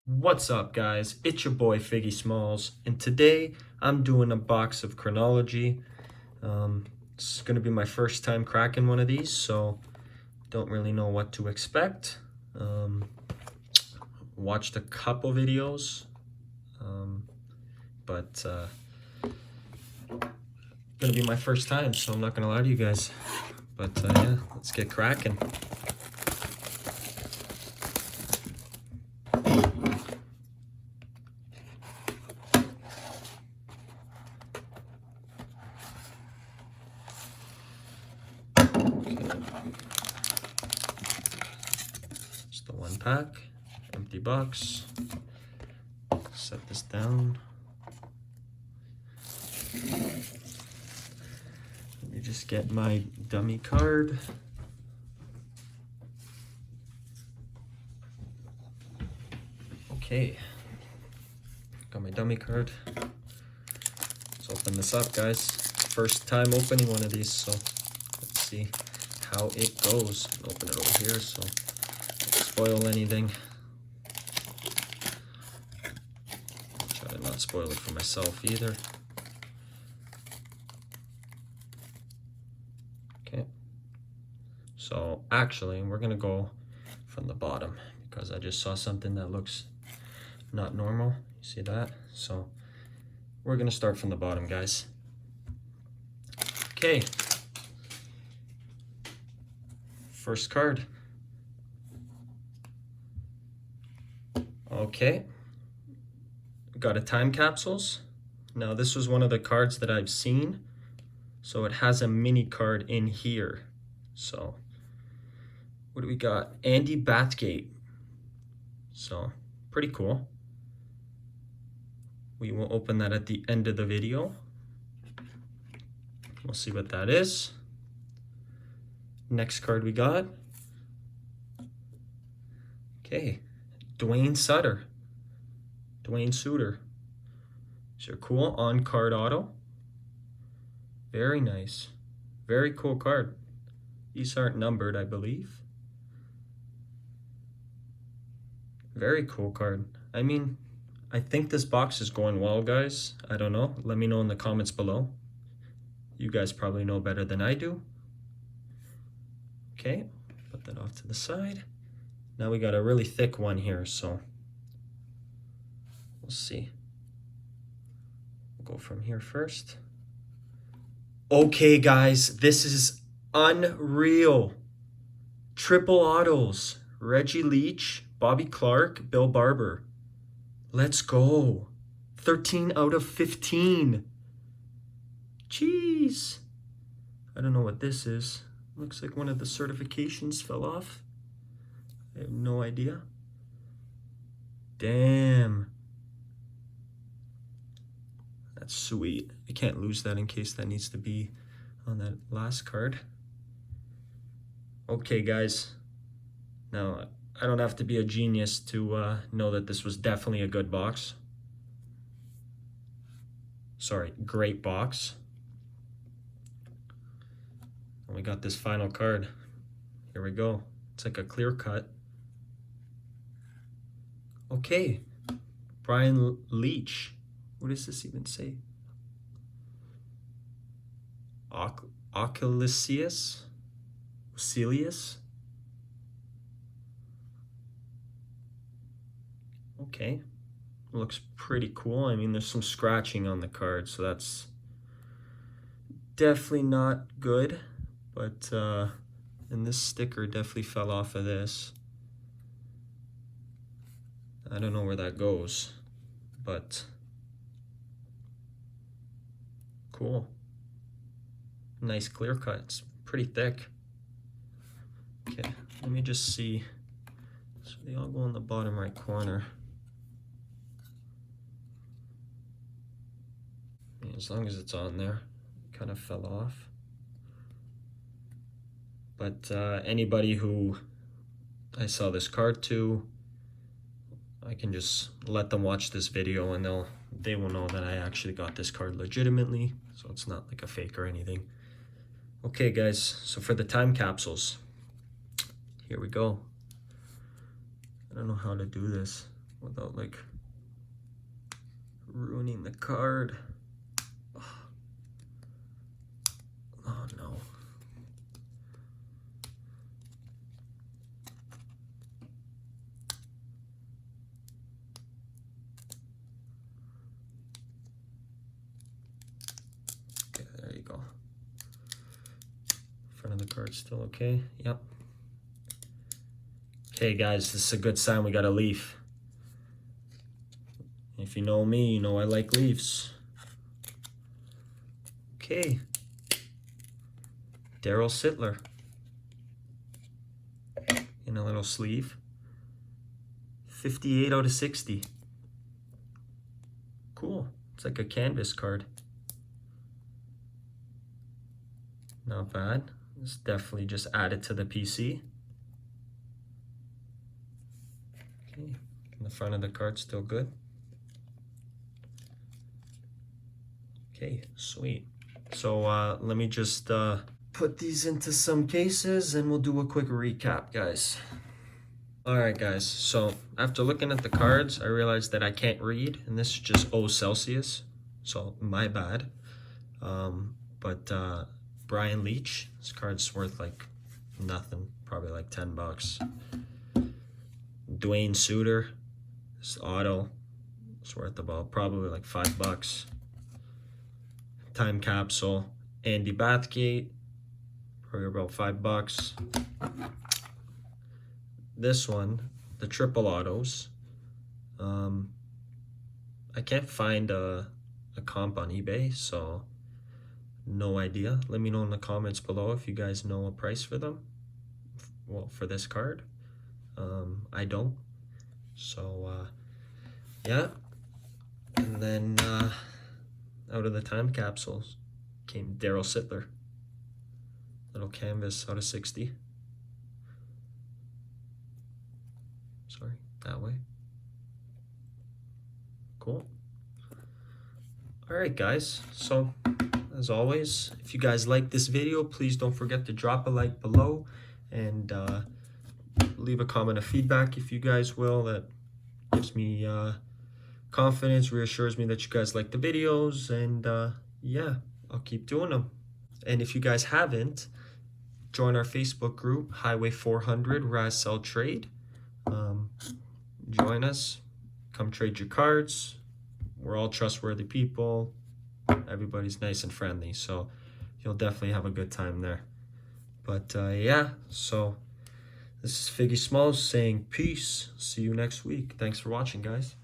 What's up, guys? It's your boy Figgy Smalls, and today I'm doing a box of Chronology. It's gonna be my first time cracking one of these, so don't really know what to expect. Watched a couple videos, but gonna be my first time, so I'm not gonna lie to you guys. But yeah, let's get cracking. Just the one pack, empty box. Set this down. Let me just get my dummy card. Okay, got my dummy card. Let's open this up, guys. First time opening one of these, so let's see how it goes. Open it over here so don't spoil anything. Try to not spoil it for myself either. Okay, so actually we're gonna go from the bottom because I just saw something that looks not normal. You see that? So we're gonna start from the bottom, guys. Okay, first card. Okay, got a time capsules. Now this was one of the cards that I've seen, so it has a mini card in here. So what do we got? Andy Bathgate. So pretty cool. We will open that at the end of the video. We'll see what that is. Next card we got. Okay, Dwayne Sutter. Dwayne Sutter. So cool on card auto. Very nice. Very cool card. These aren't numbered, I believe. Very cool card. I mean, I think this box is going well, guys. I don't know. Let me know in the comments below. You guys probably know better than I do. Okay, put that off to the side. Now we got a really thick one here, so we'll see. We'll go from here first. Okay, guys, this is unreal. Triple autos. Reggie Leach, Bobby Clark, Bill Barber. Let's go. 13 out of 15. Jeez. I don't know what this is. Looks like one of the certifications fell off. I have no idea. Damn. That's sweet. I can't lose that in case that needs to be on that last card. Okay, guys. Now, I don't have to be a genius to know that this was definitely a good box. Sorry, great box. And we got this final card. Here we go. It's like a clear cut. Okay, Brian Leach. What does this even say? Oculusius? Celius? Okay, looks pretty cool. I mean, there's some scratching on the card, so that's definitely not good. But, and this sticker definitely fell off of this. I don't know where that goes, but cool. Nice clear cut. It's pretty thick. Okay, let me just see. So they all go in the bottom right corner. As long as it's on there. It kind of fell off. But anybody who I saw this card to, I can just let them watch this video and they will know that I actually got this card legitimately, so it's not like a fake or anything. Okay, guys, so for the time capsules, here we go. I don't know how to do this. without like ruining the card. Oh no. Okay, there you go. Front of the card's still okay. Yep. Okay guys, this is a good sign we got a leaf. If you know me, you know I like leaves. Okay. Daryl Sittler. In a little sleeve. 58 out of 60. Cool. It's like a canvas card. Not bad. It's definitely just added to the PC. Okay. The front of the card's still good. Okay, sweet. So let me just put these into some cases and we'll do a quick recap, guys. Alright guys, so after looking at the cards, I realized that I can't read, and this is just O Celsius, so my bad. But Brian Leach, this card's worth like nothing, probably like 10 bucks. Dwayne Suter, this auto, it's worth about probably like 5 bucks. Time Capsule, Andy Bathgate, probably about 5 bucks. This one, the triple autos, I can't find a comp on eBay, so no idea. Let me know in the comments below if you guys know a price for them. Well, for this card, I don't. So yeah, and then out of the time capsules came Daryl Sittler, little canvas out of 60. Sorry, that way. Cool. All right, guys. So, as always, if you guys like this video, please don't forget to drop a like below and leave a comment of feedback if you guys will. That gives me confidence, reassures me that you guys like the videos, and yeah, I'll keep doing them. And if you guys haven't, join our Facebook group, Highway 400 Raz Sell Trade. Join us, come trade your cards. We're all trustworthy people. Everybody's nice and friendly, so you'll definitely have a good time there. But yeah, so this is Figgy Smalls saying peace. See you next week. Thanks for watching, guys.